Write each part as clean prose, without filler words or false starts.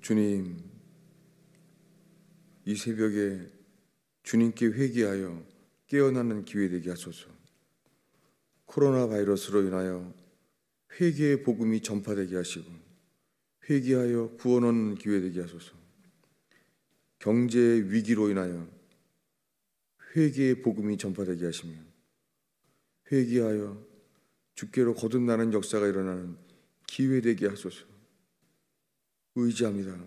주님, 이 새벽에 주님께 회개하여 깨어나는 기회 되게 하소서. 코로나 바이러스로 인하여 회개의 복음이 전파되게 하시고 회개하여 구원 얻는 기회 되게 하소서. 경제의 위기로 인하여 회개의 복음이 전파되게 하시며 회개하여 주께로 거듭나는 역사가 일어나는 기회 되게 하소서. 의지합니다.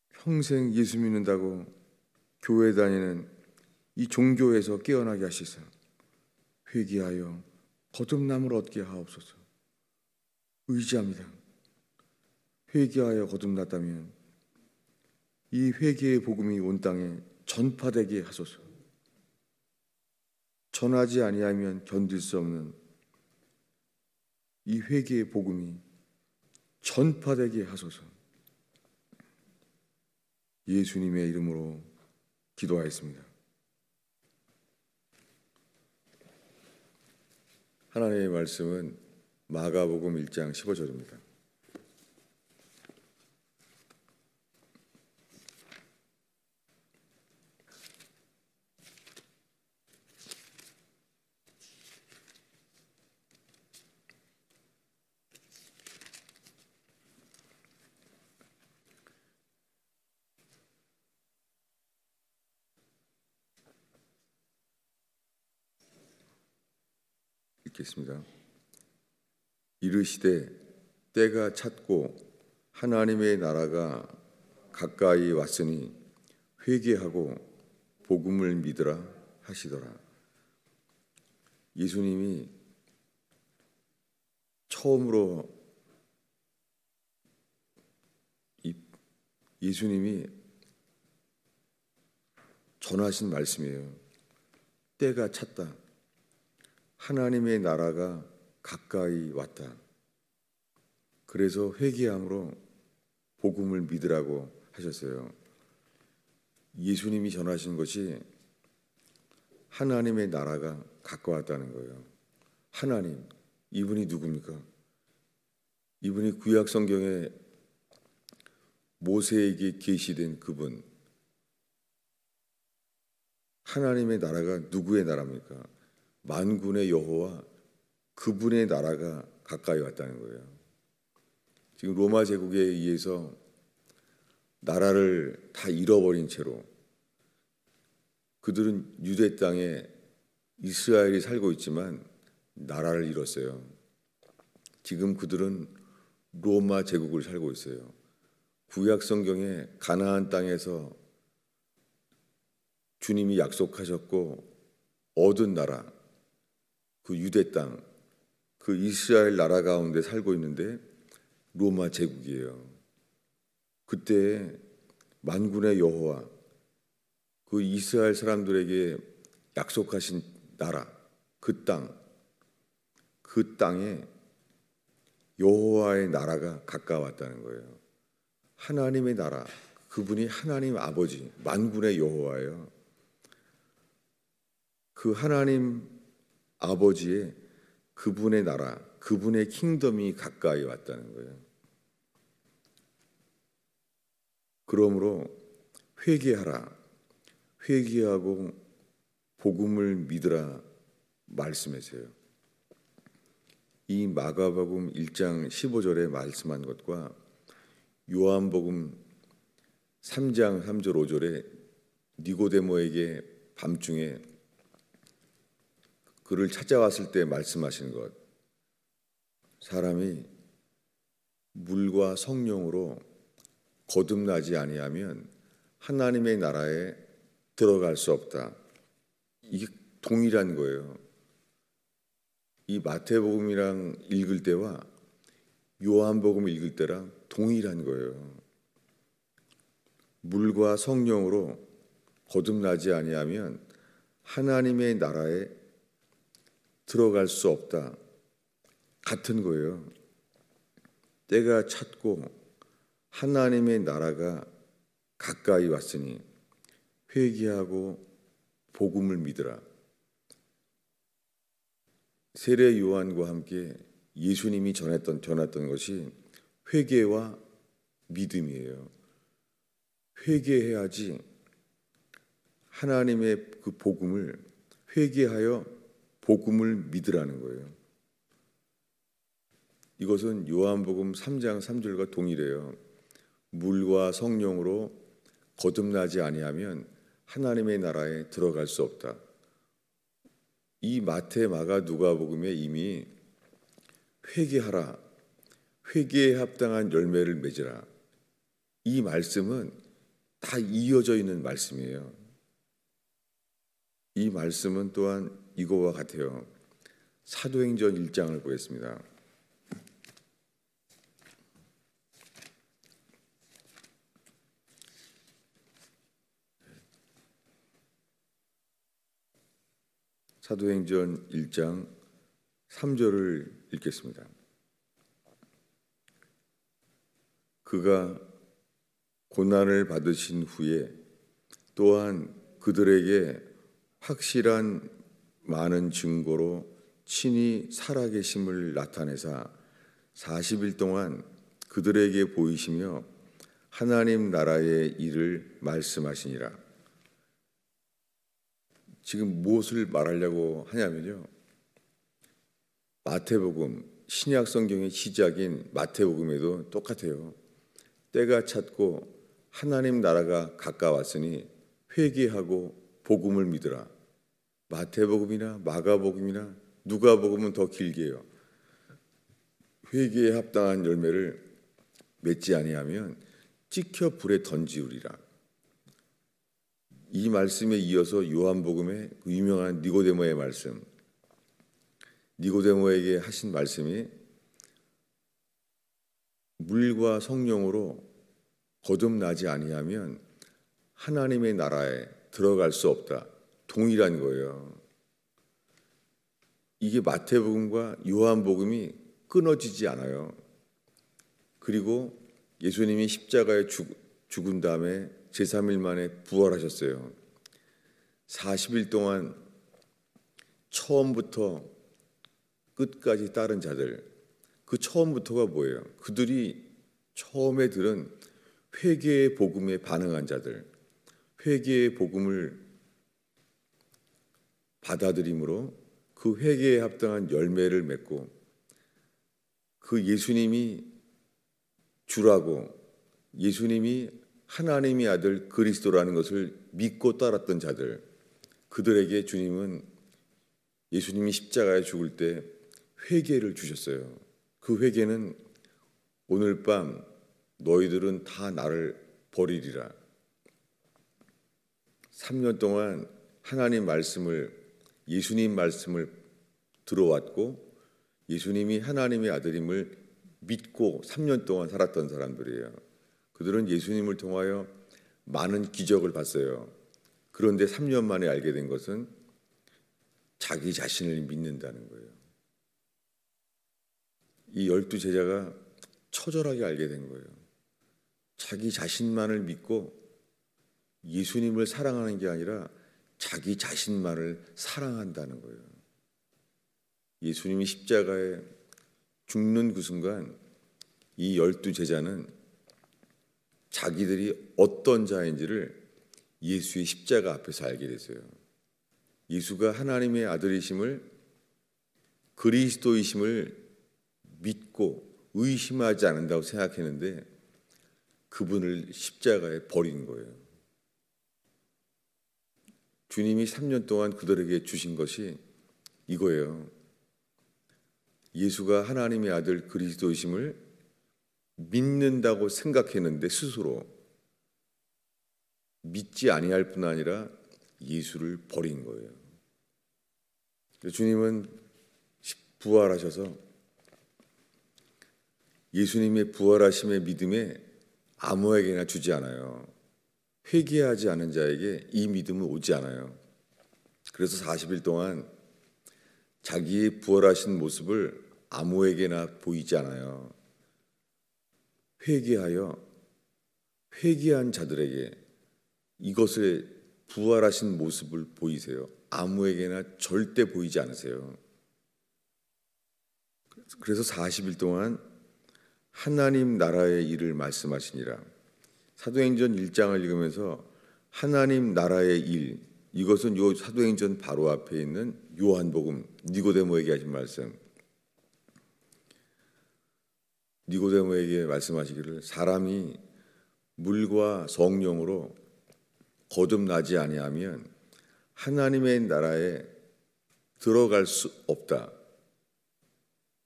평생 예수 믿는다고 교회 다니는 이 종교에서 깨어나게 하시사 회개하여 거듭남을 얻게 하옵소서. 의지합니다. 회개하여 거듭났다면 이 회개의 복음이 온 땅에 전파되게 하소서. 전하지 아니하면 견딜 수 없는 이 회개의 복음이 전파되게 하소서. 예수님의 이름으로 기도하였습니다. 하나님의 말씀은 마가복음 1장 15절입니다. 읽겠습니다. 이르시되 때가 찼고 하나님의 나라가 가까이 왔으니 회개하고 복음을 믿으라 하시더라. 예수님이 처음으로 예수님이 전하신 말씀이에요. 때가 찼다. 하나님의 나라가 가까이 왔다. 그래서 회개함으로 복음을 믿으라고 하셨어요. 예수님이 전하신 것이 하나님의 나라가 가까웠다는 거예요. 하나님, 이분이 누굽니까? 이분이 구약 성경에 모세에게 계시된 그분. 하나님의 나라가 누구의 나라입니까? 만군의 여호와, 그분의 나라가 가까이 왔다는 거예요. 지금 로마 제국에 의해서 나라를 다 잃어버린 채로 그들은 유대 땅에 이스라엘이 살고 있지만 나라를 잃었어요. 지금 그들은 로마 제국을 살고 있어요. 구약 성경에 가나안 땅에서 주님이 약속하셨고 얻은 나라, 그 유대 땅, 그 이스라엘 나라 가운데 살고 있는데 로마 제국이에요. 그때 만군의 여호와, 그 이스라엘 사람들에게 약속하신 나라, 그 땅에 여호와의 나라가 가까웠다는 거예요. 하나님의 나라, 그분이 하나님 아버지, 만군의 여호와예요. 그 하나님 아버지의 그분의 나라, 그분의 킹덤이 가까이 왔다는 거예요. 그러므로 회개하라, 회개하고 복음을 믿으라 말씀하세요. 이 마가복음 1장 15절에 말씀한 것과 요한복음 3장 3절 5절에 니고데모에게 밤중에 그를 찾아왔을 때 말씀하신 것, 사람이 물과 성령으로 거듭나지 아니하면 하나님의 나라에 들어갈 수 없다. 이게 동일한 거예요. 이 마태복음이랑 읽을 때와 요한복음 읽을 때랑 동일한 거예요. 물과 성령으로 거듭나지 아니하면 하나님의 나라에 들어갈 수 없다. 같은 거예요. 때가 찼고 하나님의 나라가 가까이 왔으니 회개하고 복음을 믿으라. 세례 요한과 함께 예수님이 전했던 것이 회개와 믿음이에요. 회개해야지 하나님의 그 복음을 회개하여 복음을 믿으라는 거예요. 이것은 요한복음 3장 3절과 동일해요. 물과 성령으로 거듭나지 아니하면 하나님의 나라에 들어갈 수 없다. 이 마태, 마가, 누가복음에 이미 회개하라, 회개에 합당한 열매를 맺으라, 이 말씀은 다 이어져 있는 말씀이에요. 이 말씀은 또한 이거와 같아요. 사도행전 1장을 보겠습니다. 사도행전 1장 3절을 읽겠습니다. 그가 고난을 받으신 후에 또한 그들에게 확실한 많은 증거로 친히 살아계심을 나타내사 40일 동안 그들에게 보이시며 하나님 나라의 일을 말씀하시니라. 지금 무엇을 말하려고 하냐면요, 마태복음, 신약 성경의 시작인 마태복음에도 똑같아요. 때가 찼고 하나님 나라가 가까웠으니 회개하고 복음을 믿으라. 마태복음이나 마가복음이나 누가복음은 더 길게 해요. 회개에 합당한 열매를 맺지 아니하면 찍혀 불에 던지우리라. 이 말씀에 이어서 요한복음의 그 유명한 니고데모의 말씀, 니고데모에게 하신 말씀이 물과 성령으로 거듭나지 아니하면 하나님의 나라에 들어갈 수 없다. 동일한 거예요. 이게 마태복음과 요한복음이 끊어지지 않아요. 그리고 예수님이 십자가에 죽은 다음에 제3일 만에 부활하셨어요. 40일 동안 처음부터 끝까지 따른 자들, 그 처음부터가 뭐예요? 그들이 처음에 들은 회개의 복음에 반응한 자들, 회개의 복음을 받아들임으로 그 회개에 합당한 열매를 맺고 그 예수님이 주라고, 예수님이 하나님의 아들 그리스도라는 것을 믿고 따랐던 자들, 그들에게 주님은 예수님이 십자가에 죽을 때 회개를 주셨어요. 그 회개는 오늘 밤 너희들은 다 나를 버리리라. 3년 동안 하나님 말씀을, 예수님 말씀을 들어왔고 예수님이 하나님의 아들임을 믿고 3년 동안 살았던 사람들이에요. 그들은 예수님을 통하여 많은 기적을 봤어요. 그런데 3년 만에 알게 된 것은 자기 자신을 믿는다는 거예요. 이 12제자가 처절하게 알게 된 거예요. 자기 자신만을 믿고 예수님을 사랑하는 게 아니라 자기 자신만을 사랑한다는 거예요. 예수님이 십자가에 죽는 그 순간 이 12제자는 자기들이 어떤 자인지를 예수의 십자가 앞에서 알게 됐어요. 예수가 하나님의 아들이심을, 그리스도이심을 믿고 의심하지 않는다고 생각했는데 그분을 십자가에 버린 거예요. 주님이 3년 동안 그들에게 주신 것이 이거예요. 예수가 하나님의 아들 그리스도이심을 믿는다고 생각했는데 스스로 믿지 아니할 뿐 아니라 예수를 버린 거예요. 주님은 부활하셔서 예수님의 부활하심의 믿음에 아무에게나 주지 않아요. 회개하지 않은 자에게 이 믿음은 오지 않아요. 그래서 40일 동안 자기의 부활하신 모습을 아무에게나 보이지 않아요. 회개한 자들에게 이것을 부활하신 모습을 보이세요. 아무에게나 절대 보이지 않으세요. 그래서 40일 동안 하나님 나라의 일을 말씀하시니라. 사도행전 1장을 읽으면서 하나님 나라의 일, 이것은 요 사도행전 바로 앞에 있는 요한복음 니고데모에게 하신 말씀. 니고데모에게 말씀하시기를 사람이 물과 성령으로 거듭나지 아니하면 하나님의 나라에 들어갈 수 없다.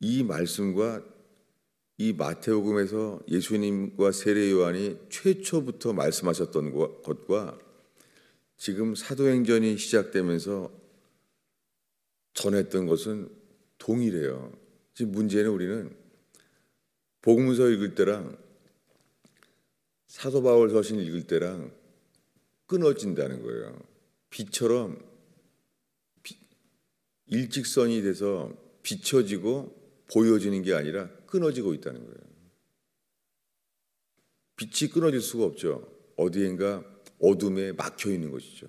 이 말씀과 이 마태복음에서 예수님과 세례 요한이 최초부터 말씀하셨던 것과 지금 사도행전이 시작되면서 전했던 것은 동일해요. 지금 문제는 우리는 복음서 읽을 때랑 사도 바울 서신 읽을 때랑 끊어진다는 거예요. 빛처럼 일직선이 돼서 비춰지고 보여지는 게 아니라 끊어지고 있다는 거예요. 빛이 끊어질 수가 없죠. 어디엔가 어둠에 막혀 있는 것이죠.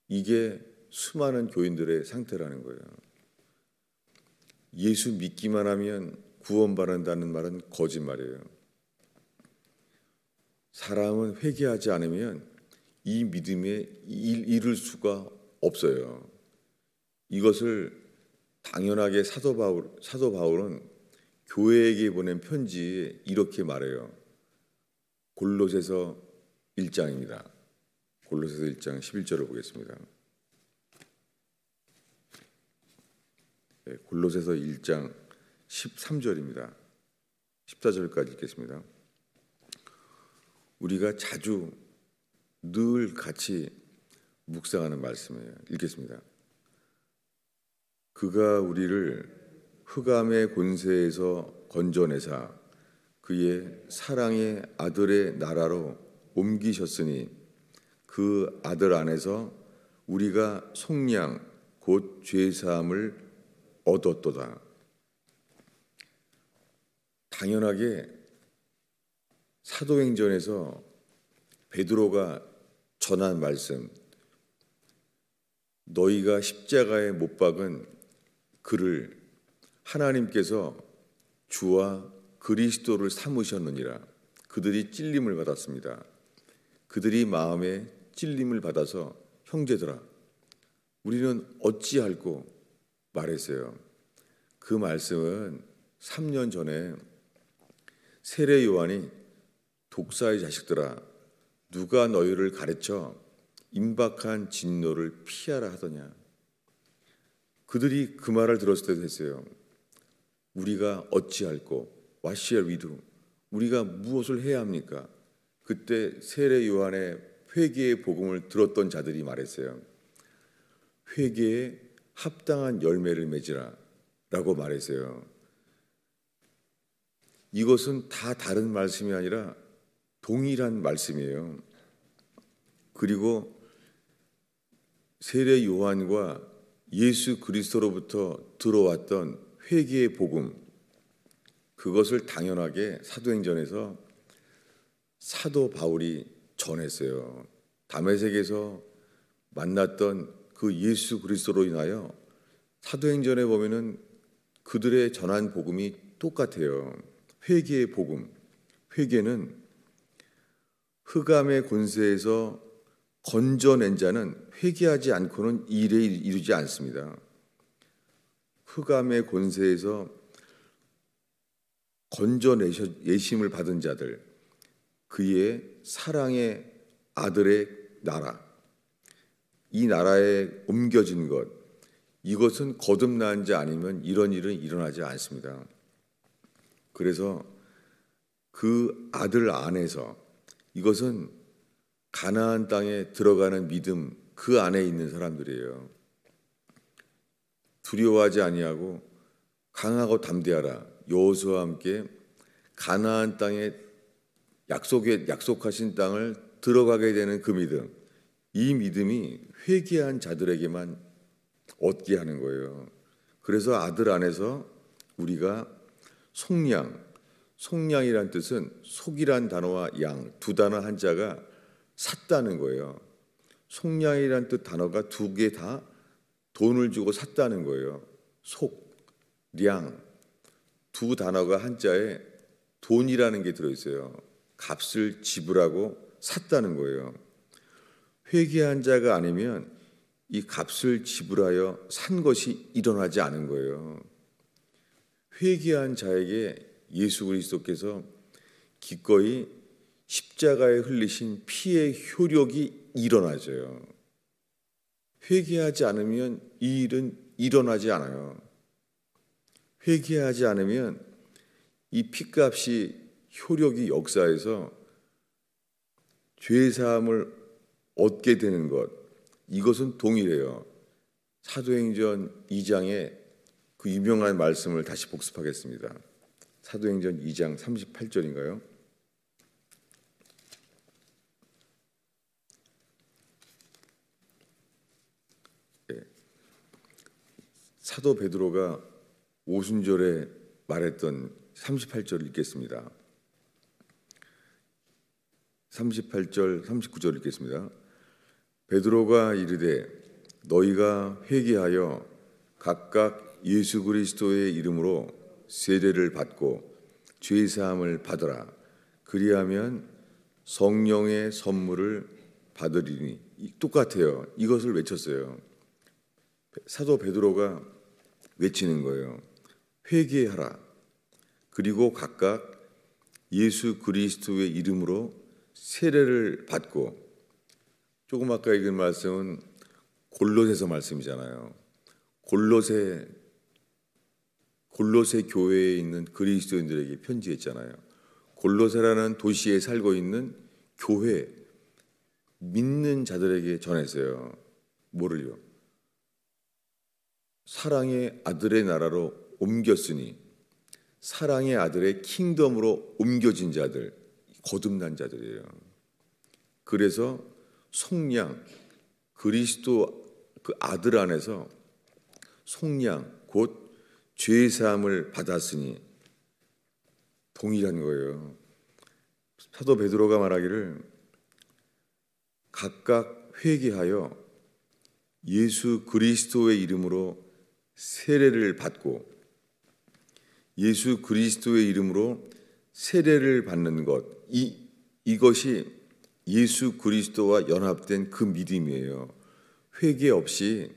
이게 수많은 교인들의 상태라는 거예요. 예수 믿기만 하면 구원받는다는 말은 거짓말이에요. 사람은 회개하지 않으면 이 믿음에 이를 수가 없어요. 이것을 당연하게 사도 바울은 교회에게 보낸 편지에 이렇게 말해요. 골로새서 1장입니다. 골로새서 1장 11절을 보겠습니다. 네, 골로새서 1장 13절입니다. 14절까지 읽겠습니다. 우리가 자주 늘 같이 묵상하는 말씀이에요. 읽겠습니다. 그가 우리를 흑암의 권세에서 건져내사 그의 사랑의 아들의 나라로 옮기셨으니 그 아들 안에서 우리가 속량 곧 죄사함을 얻었도다. 당연하게 사도행전에서 베드로가 전한 말씀, 너희가 십자가에 못 박은 그를 하나님께서 주와 그리스도를 삼으셨느니라. 그들이 찔림을 받았습니다. 그들이 마음에 찔림을 받아서 형제들아 우리는 어찌할꼬 말했어요. 그 말씀은 3년 전에 세례 요한이 독사의 자식들아 누가 너희를 가르쳐 임박한 진노를 피하라 하더냐. 그들이 그 말을 들었을 때도 했어요. 우리가 어찌할꼬 What shall we do? 우리가 무엇을 해야 합니까? 그때 세례 요한의 회개의 복음을 들었던 자들이 말했어요. 회개에 합당한 열매를 맺으라 라고 말했어요. 이것은 다 다른 말씀이 아니라 동일한 말씀이에요. 그리고 세례 요한과 예수 그리스도로부터 들어왔던 회개의 복음, 그것을 당연하게 사도행전에서 사도 바울이 전했어요. 다메섹에서 만났던 그 예수 그리스도로 인하여 사도행전에 보면은 그들의 전한 복음이 똑같아요. 회개의 복음. 회개는 흑암의 권세에서 건져낸 자는 회개하지 않고는 일에 이르지 않습니다. 흑암의 권세에서 건져내심을 받은 자들, 그의 사랑의 아들의 나라, 이 나라에 옮겨진 것, 이것은 거듭난 자 아니면 이런 일은 일어나지 않습니다. 그래서 그 아들 안에서, 이것은 가나안 땅에 들어가는 믿음, 그 안에 있는 사람들이에요. 두려워하지 아니하고 강하고 담대하라. 여호수아와 함께 가나안 땅에 약속하신 땅을 들어가게 되는 그 믿음, 이 믿음이 회개한 자들에게만 얻게 하는 거예요. 그래서 아들 안에서 우리가 속량이란 뜻은 속이란 단어와 양, 두 단어 한자가 샀다는 거예요. 속량이란 뜻 단어가 두 개 다 돈을 주고 샀다는 거예요. 속, 량, 두 단어가 한자에 돈이라는 게 들어있어요. 값을 지불하고 샀다는 거예요. 회개한 자가 아니면 이 값을 지불하여 산 것이 일어나지 않은 거예요. 회개한 자에게 예수 그리스도께서 기꺼이 십자가에 흘리신 피의 효력이 일어나져요. 회개하지 않으면 이 일은 일어나지 않아요. 회개하지 않으면 이 피값이 효력이 역사해서 죄사함을 얻게 되는 것, 이것은 동일해요. 사도행전 2장의 그 유명한 말씀을 다시 복습하겠습니다. 사도행전 2장 38절인가요? 네. 사도 베드로가 오순절에 말했던 38절 읽겠습니다. 38절, 39절 읽겠습니다. 베드로가 이르되 너희가 회개하여 각각 예수 그리스도의 이름으로 세례를 받고 죄 사함을 받으라. 그리하면 성령의 선물을 받으리니. 똑같아요. 이것을 외쳤어요. 사도 베드로가 외치는 거예요. 회개하라. 그리고 각각 예수 그리스도의 이름으로 세례를 받고, 조금 아까 읽은 말씀은 골로새서 말씀이잖아요. 골로새 교회에 있는 그리스도인들에게 편지했잖아요. 골로새라는 도시에 살고 있는 교회, 믿는 자들에게 전했어요. 뭐를요? 사랑의 아들의 나라로 옮겼으니, 사랑의 아들의 킹덤으로 옮겨진 자들, 거듭난 자들이에요. 그래서 속량, 그리스도 그 아들 안에서 속량, 곧 죄사함을 받았으니 동일한 거예요. 사도 베드로가 말하기를 각각 회개하여 예수 그리스도의 이름으로 세례를 받고, 예수 그리스도의 이름으로 세례를 받는 것, 이것이 예수 그리스도와 연합된 그 믿음이에요. 회개 없이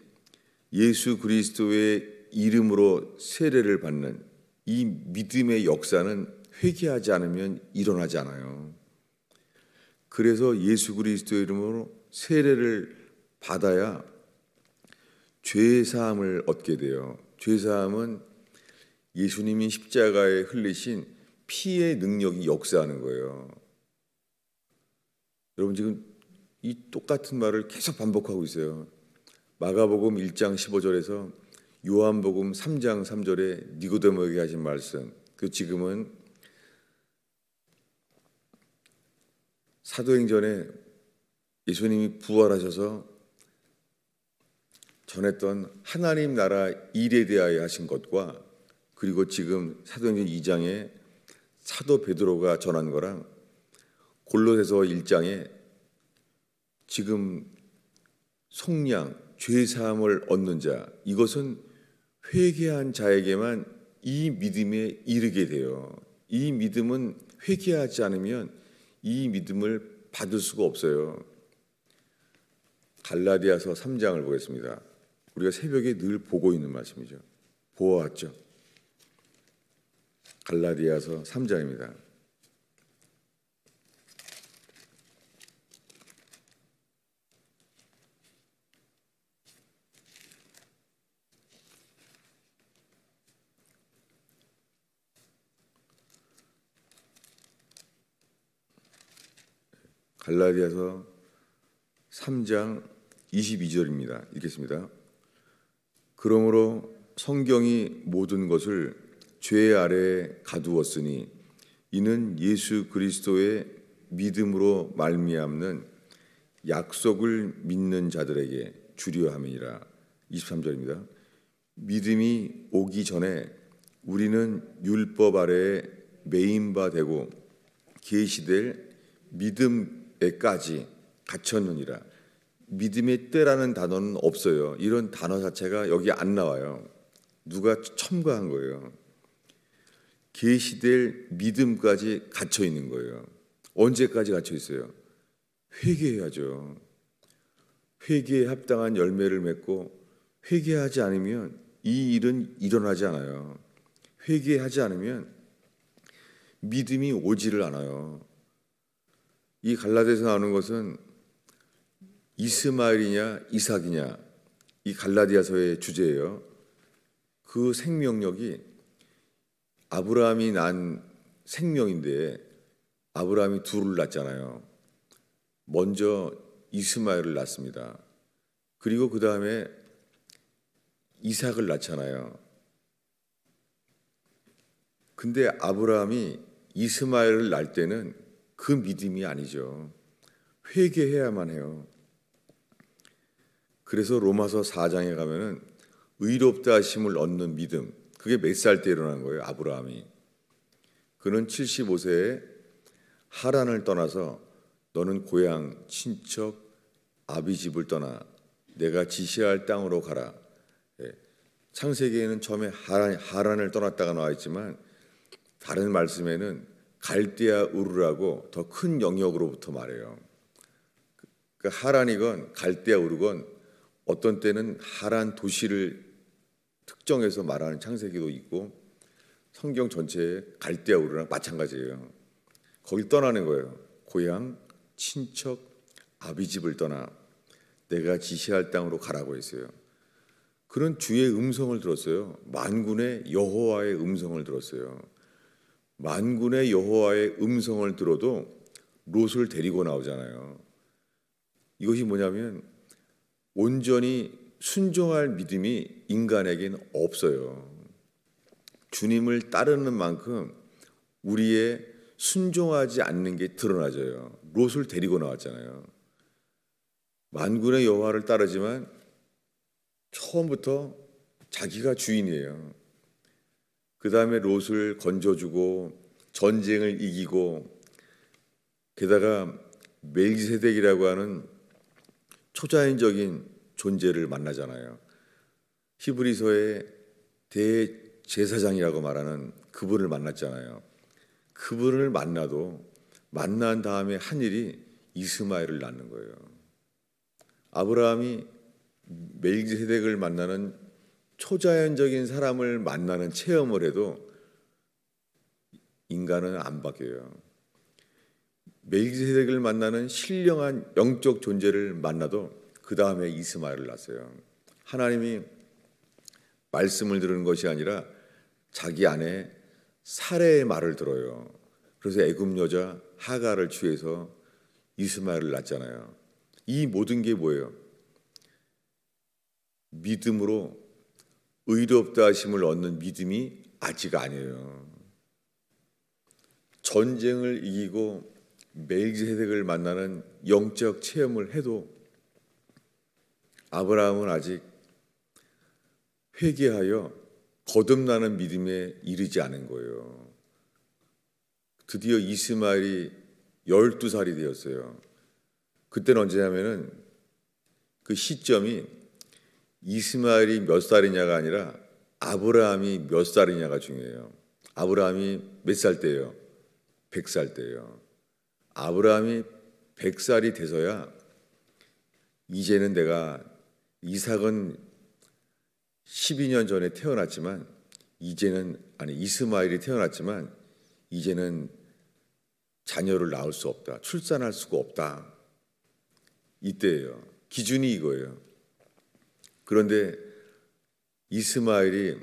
예수 그리스도의 이름으로 세례를 받는 이 믿음의 역사는 회개하지 않으면 일어나지 않아요. 그래서 예수 그리스도의 이름으로 세례를 받아야 죄 사함을 얻게 돼요. 죄 사함은 예수님이 십자가에 흘리신 피의 능력이 역사하는 거예요. 여러분 지금 이 똑같은 말을 계속 반복하고 있어요. 마가복음 1장 15절에서 요한복음 3장 3절에 니고데모에게 하신 말씀, 그 지금은 사도행전에 예수님이 부활하셔서 전했던 하나님 나라 일에 대하여 하신 것과, 그리고 지금 사도행전 2장에 사도 베드로가 전한 거랑 골로새서 1장에 지금 속량, 죄 사함을 얻는 자, 이것은 회개한 자에게만 이 믿음에 이르게 돼요. 이 믿음은 회개하지 않으면 이 믿음을 받을 수가 없어요. 갈라디아서 3장을 보겠습니다. 우리가 새벽에 늘 보고 있는 말씀이죠. 보아왔죠. 갈라디아서 3장입니다. 갈라디아서 3장 22절입니다. 읽겠습니다. 그러므로 성경이 모든 것을 죄 아래에 가두었으니 이는 예수 그리스도의 믿음으로 말미암는 약속을 믿는 자들에게 주려 함이니라. 23절입니다. 믿음이 오기 전에 우리는 율법 아래에 매인 바 되고 계시될 믿음에까지 갇혔느니라. 믿음의 때라는 단어는 없어요. 이런 단어 자체가 여기 안 나와요. 누가 첨가한 거예요. 계시될 믿음까지 갇혀 있는 거예요. 언제까지 갇혀 있어요? 회개해야죠. 회개에 합당한 열매를 맺고 회개하지 않으면 이 일은 일어나지 않아요. 회개하지 않으면 믿음이 오지를 않아요. 이 갈라디아에서 나오는 것은 이스마엘이냐 이삭이냐, 이 갈라디아서의 주제예요. 그 생명력이 아브라함이 난 생명인데 아브라함이 둘을 낳잖아요. 먼저 이스마엘을 낳습니다. 그리고 그 다음에 이삭을 낳잖아요. 근데 아브라함이 이스마엘을 낳을 때는 그 믿음이 아니죠. 회개해야만 해요. 그래서 로마서 4장에 가면은 의롭다 하심을 얻는 믿음, 그게 몇 살 때 일어난 거예요? 아브라함이. 그는 75세에 하란을 떠나서 너는 고향, 친척, 아비 집을 떠나 내가 지시할 땅으로 가라. 창세기에는 처음에 하란을 떠났다가 나와 있지만 다른 말씀에는 갈대아 우르라고 더 큰 영역으로부터 말해요. 그러니까 하란이건 갈대아 우르건 어떤 때는 하란 도시를 특정해서 말하는 창세기도 있고 성경 전체에 갈대아 우르랑 마찬가지예요. 거길 떠나는 거예요. 고향, 친척, 아비 집을 떠나 내가 지시할 땅으로 가라고 했어요. 그런 주의 음성을 들었어요. 만군의 여호와의 음성을 들었어요. 만군의 여호와의 음성을 들어도 롯을 데리고 나오잖아요. 이것이 뭐냐면 온전히 순종할 믿음이 인간에게는 없어요. 주님을 따르는 만큼 우리의 순종하지 않는 게 드러나져요. 롯을 데리고 나왔잖아요. 만군의 여호와를 따르지만 처음부터 자기가 주인이에요. 그 다음에 롯을 건져주고 전쟁을 이기고 게다가 멜기세덱이라고 하는 초자연적인 존재를 만나잖아요. 히브리서의 대제사장이라고 말하는 그분을 만났잖아요. 그분을 만나도 만난 다음에 한 일이 이스마엘을 낳는 거예요. 아브라함이 멜기세덱을 만나는 초자연적인 사람을 만나는 체험을 해도 인간은 안 바뀌어요. 멜기세덱을 만나는 신령한 영적 존재를 만나도 그 다음에 이스마엘을 낳았어요. 하나님이 말씀을 들은 것이 아니라 자기 아내 사레의 말을 들어요. 그래서 애굽 여자 하가를 취해서 이스마엘을 낳았잖아요. 이 모든 게 뭐예요? 믿음으로 의롭다 하심을 얻는 믿음이 아직 아니에요. 전쟁을 이기고 멜기세덱을 만나는 영적 체험을 해도 아브라함은 아직 회개하여 거듭나는 믿음에 이르지 않은 거예요. 드디어 이스마엘이 12살이 되었어요. 그때는 언제냐면은 그 시점이 이스마엘이 몇 살이냐가 아니라 아브라함이 몇 살이냐가 중요해요. 아브라함이 몇 살 때예요? 100살 때예요. 아브라함이 100살이 돼서야 이제는 내가 이삭은 12년 전에 태어났지만 이스마엘이 태어났지만 이제는 자녀를 낳을 수 없다. 출산할 수가 없다. 이때예요. 기준이 이거예요. 그런데 이스마엘이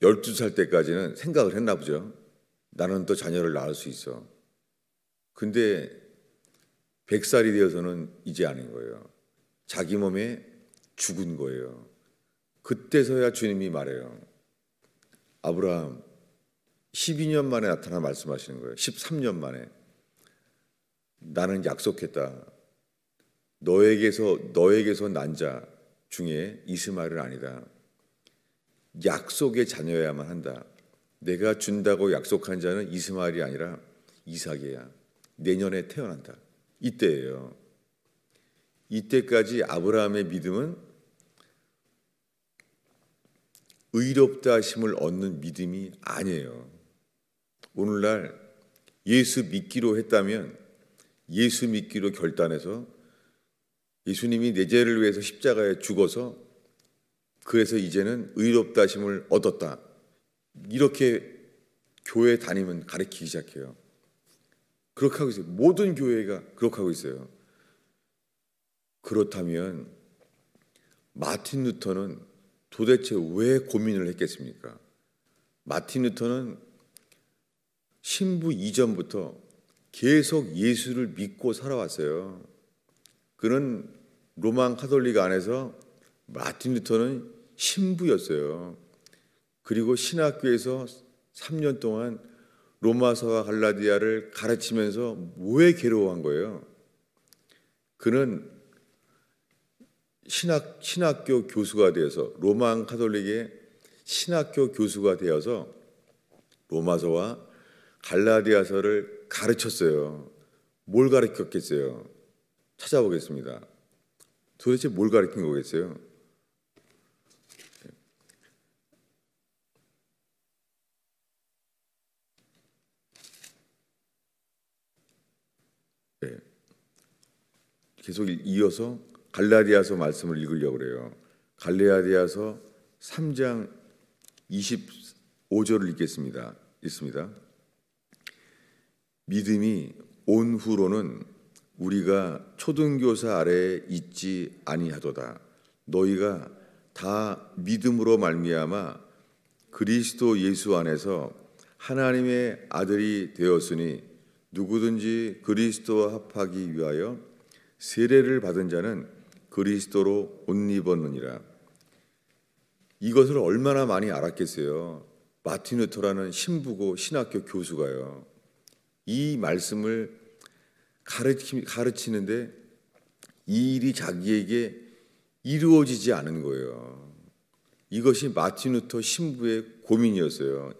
12살 때까지는 생각을 했나 보죠. 나는 또 자녀를 낳을 수 있어. 근데 100살이 되어서는 이제 아닌 거예요. 자기 몸에 죽은 거예요. 그때서야 주님이 말해요. 아브라함 12년 만에 나타나 말씀하시는 거예요. 13년 만에. 나는 약속했다. 너에게서 난 자 중에 이스마엘은 아니다. 약속의 자녀여야만 한다. 내가 준다고 약속한 자는 이스마엘이 아니라 이삭이야. 내년에 태어난다. 이때예요. 이때까지 아브라함의 믿음은 의롭다 하심을 얻는 믿음이 아니에요. 오늘날 예수 믿기로 했다면 예수 믿기로 결단해서 예수님이 내 죄를 위해서 십자가에 죽어서 그래서 이제는 의롭다 하심을 얻었다. 이렇게 교회 다니면 가르치기 시작해요. 그렇게 하고 있어요. 모든 교회가 그렇게 하고 있어요. 그렇다면 마틴 루터는 도대체 왜 고민을 했겠습니까? 마틴 루터는 신부 이전부터 계속 예수를 믿고 살아왔어요. 그는 로만 카톨릭 안에서 마틴 루터는 신부였어요. 그리고 신학교에서 3년 동안 로마서와 갈라디아를 가르치면서 왜 괴로워한 거예요? 그는 신학교 교수가 되어서 로만 카톨릭의 신학교 교수가 되어서 로마서와 갈라디아서를 가르쳤어요. 뭘 가르쳤겠어요? 찾아보겠습니다. 도대체 뭘 가르친 거겠어요? 네. 계속 이어서 갈라디아서 말씀을 읽으려고 그래요. 갈라디아서 3장 25절을 읽겠습니다. 읽습니다. 믿음이 온 후로는 우리가 초등교사 아래에 있지 아니하도다. 너희가 다 믿음으로 말미암아 그리스도 예수 안에서 하나님의 아들이 되었으니 누구든지 그리스도와 합하기 위하여 세례를 받은 자는 그리스도로 옷 입었느니라. 이것을 얼마나 많이 알았겠어요. 마틴 루터라는 신부고 신학교 교수가요. 이 말씀을 가르치는데 이 일이 자기에게 이루어지지 않은 거예요. 이것이 마틴 루터 신부의 고민이었어요.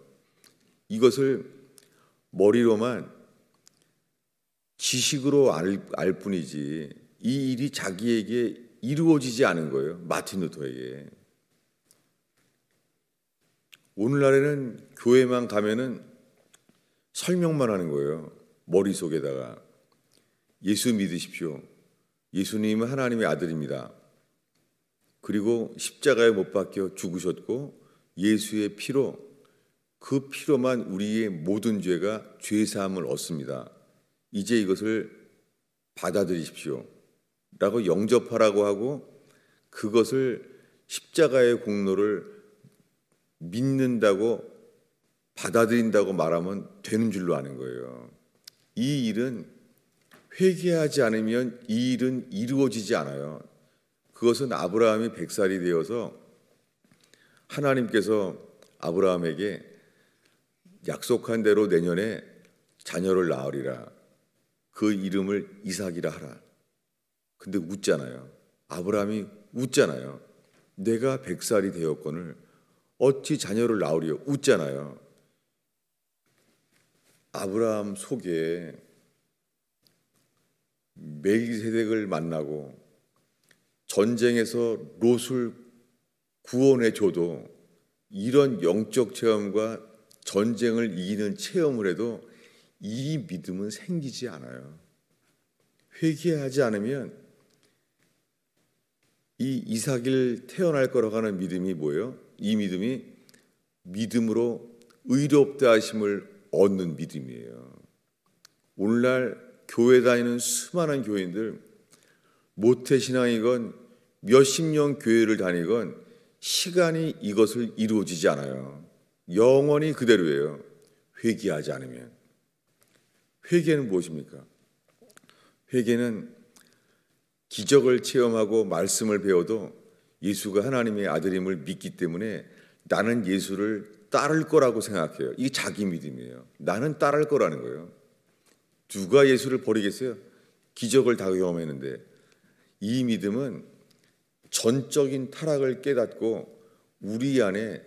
이것을 머리로만 지식으로 알 뿐이지 이 일이 자기에게 이루어지지 않은 거예요. 마틴 루터에게. 오늘날에는 교회만 가면은 설명만 하는 거예요. 머릿속에다가 예수 믿으십시오. 예수님은 하나님의 아들입니다. 그리고 십자가에 못 박혀 죽으셨고 예수의 피로 그 피로만 우리의 모든 죄가 죄사함을 얻습니다. 이제 이것을 받아들이십시오. 라고 영접하라고 하고 그것을 십자가의 공로를 믿는다고 받아들인다고 말하면 되는 줄로 아는 거예요. 이 일은 회개하지 않으면 이 일은 이루어지지 않아요. 그것은 아브라함이 100살이 되어서 하나님께서 아브라함에게 약속한 대로 내년에 자녀를 낳으리라. 그 이름을 이삭이라 하라. 근데 웃잖아요. 아브라함이 웃잖아요. 내가 100살이 되었거늘 어찌 자녀를 낳으리요? 웃잖아요. 아브라함 속에 멜기세덱을 만나고 전쟁에서 롯을 구원해 줘도 이런 영적 체험과 전쟁을 이기는 체험을 해도 이 믿음은 생기지 않아요. 회개하지 않으면 이 이삭일 태어날 거라고 하는 믿음이 뭐예요? 이 믿음이 믿음으로 의롭다 하심을 얻는 믿음이에요. 오늘날 교회 다니는 수많은 교인들 모태신앙이건 몇십 년 교회를 다니건 시간이 이것을 이루어지지 않아요. 영원히 그대로예요. 회개하지 않으면. 회개는 무엇입니까? 회개는 기적을 체험하고 말씀을 배워도 예수가 하나님의 아들임을 믿기 때문에 나는 예수를 따를 거라고 생각해요. 이게 자기 믿음이에요. 나는 따를 거라는 거예요. 누가 예수를 버리겠어요? 기적을 다 경험했는데. 이 믿음은 전적인 타락을 깨닫고 우리 안에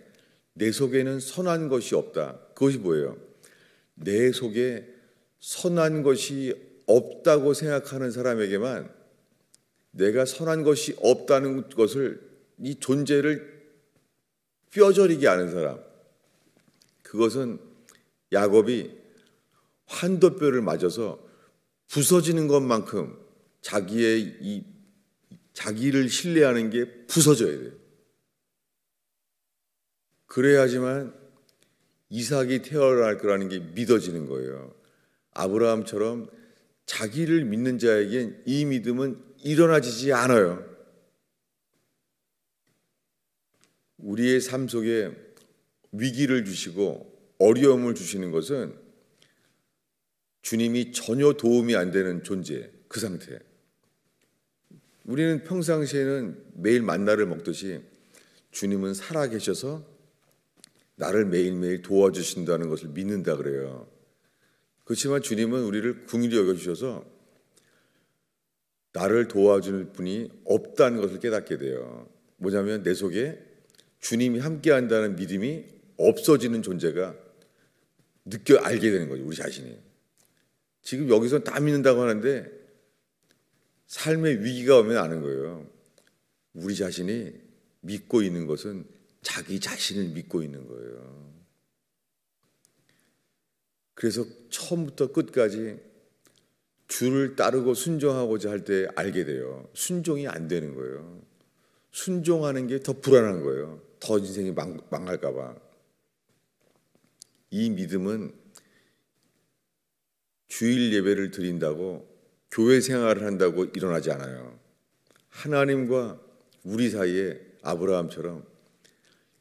내 속에는 선한 것이 없다. 그것이 뭐예요? 내 속에 선한 것이 없다고 생각하는 사람에게만 내가 선한 것이 없다는 것을 이 존재를 뼈저리게 아는 사람, 그것은 야곱이 환도뼈를 맞아서 부서지는 것만큼 자기를 신뢰하는 게 부서져야 돼요. 그래야지만 이삭이 태어날 거라는 게 믿어지는 거예요. 아브라함처럼 자기를 믿는 자에겐 이 믿음은 일어나지지 않아요. 우리의 삶 속에 위기를 주시고 어려움을 주시는 것은 주님이 전혀 도움이 안 되는 존재, 그 상태. 우리는 평상시에는 매일 만나를 먹듯이 주님은 살아계셔서 나를 매일매일 도와주신다는 것을 믿는다 그래요. 그렇지만 주님은 우리를 긍휼히 여겨주셔서 나를 도와줄 분이 없다는 것을 깨닫게 돼요. 뭐냐면 내 속에 주님이 함께한다는 믿음이 없어지는 존재가 알게 되는 거죠. 우리 자신이. 지금 여기서 다 믿는다고 하는데 삶의 위기가 오면 아는 거예요. 우리 자신이 믿고 있는 것은 자기 자신을 믿고 있는 거예요. 그래서 처음부터 끝까지 주를 따르고 순종하고자 할 때 알게 돼요. 순종이 안 되는 거예요. 순종하는 게 더 불안한 거예요. 더 인생이 망할까 봐. 이 믿음은 주일 예배를 드린다고 교회 생활을 한다고 일어나지 않아요. 하나님과 우리 사이에 아브라함처럼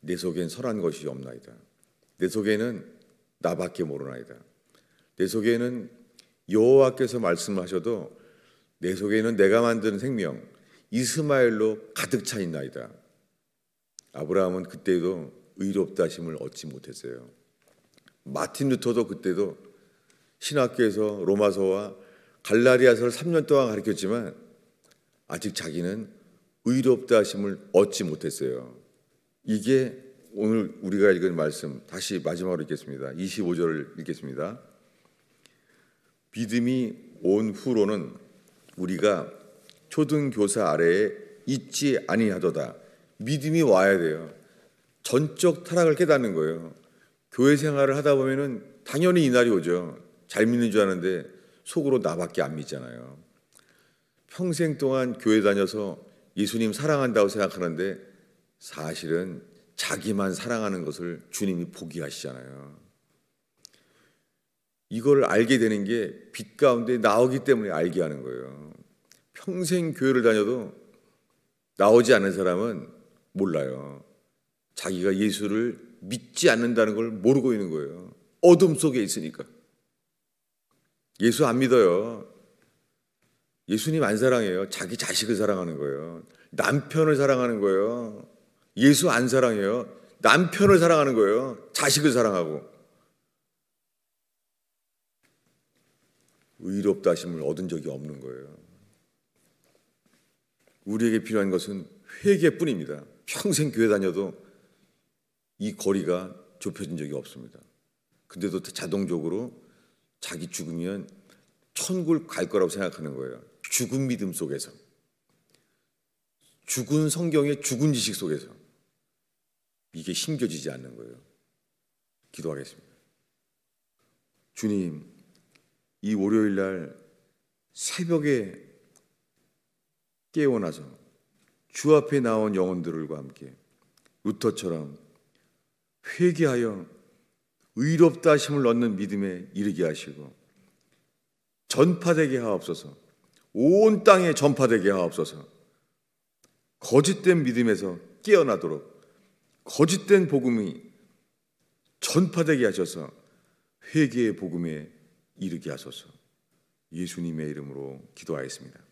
내 속엔 선한 것이 없나이다. 내 속에는 나밖에 모르나이다. 내 속에는 여호와께서 말씀하셔도 내 속에는 내가 만드는 생명 이스마엘로 가득 차 있나이다. 아브라함은 그때도 의롭다 하심을 얻지 못했어요. 마틴 루터도 그때도 신학교에서 로마서와 갈라디아서를 3년 동안 가르쳤지만 아직 자기는 의롭다 하심을 얻지 못했어요. 이게 오늘 우리가 읽은 말씀, 다시 마지막으로 읽겠습니다. 25절을 읽겠습니다. 믿음이 온 후로는 우리가 초등교사 아래에 있지 아니하도다. 믿음이 와야 돼요. 전적 타락을 깨닫는 거예요. 교회 생활을 하다 보면은 당연히 이날이 오죠. 잘 믿는 줄 아는데 속으로 나밖에 안 믿잖아요. 평생 동안 교회 다녀서 예수님 사랑한다고 생각하는데 사실은 자기만 사랑하는 것을 주님이 포기하시잖아요. 이걸 알게 되는 게 빛 가운데 나오기 때문에 알게 하는 거예요. 평생 교회를 다녀도 나오지 않는 사람은 몰라요. 자기가 예수를 믿지 않는다는 걸 모르고 있는 거예요. 어둠 속에 있으니까. 예수 안 믿어요. 예수님 안 사랑해요. 자기 자식을 사랑하는 거예요. 남편을 사랑하는 거예요. 예수 안 사랑해요. 남편을 사랑하는 거예요. 자식을 사랑하고. 의롭다 하심을 얻은 적이 없는 거예요. 우리에게 필요한 것은 회개뿐입니다. 평생 교회 다녀도 이 거리가 좁혀진 적이 없습니다. 근데도 자동적으로 자기 죽으면 천국을 갈 거라고 생각하는 거예요. 죽은 믿음 속에서. 죽은 성경의 죽은 지식 속에서. 이게 심겨지지 않는 거예요. 기도하겠습니다. 주님, 이 월요일 날 새벽에 깨어나서 주 앞에 나온 영혼들과 함께 루터처럼 회개하여 의롭다 하심을 얻는 믿음에 이르게 하시고 전파되게 하옵소서. 온 땅에 전파되게 하옵소서. 거짓된 믿음에서 깨어나도록 거짓된 복음이 전파되게 하셔서 회개의 복음에 이르게 하소서. 예수님의 이름으로 기도하였습니다.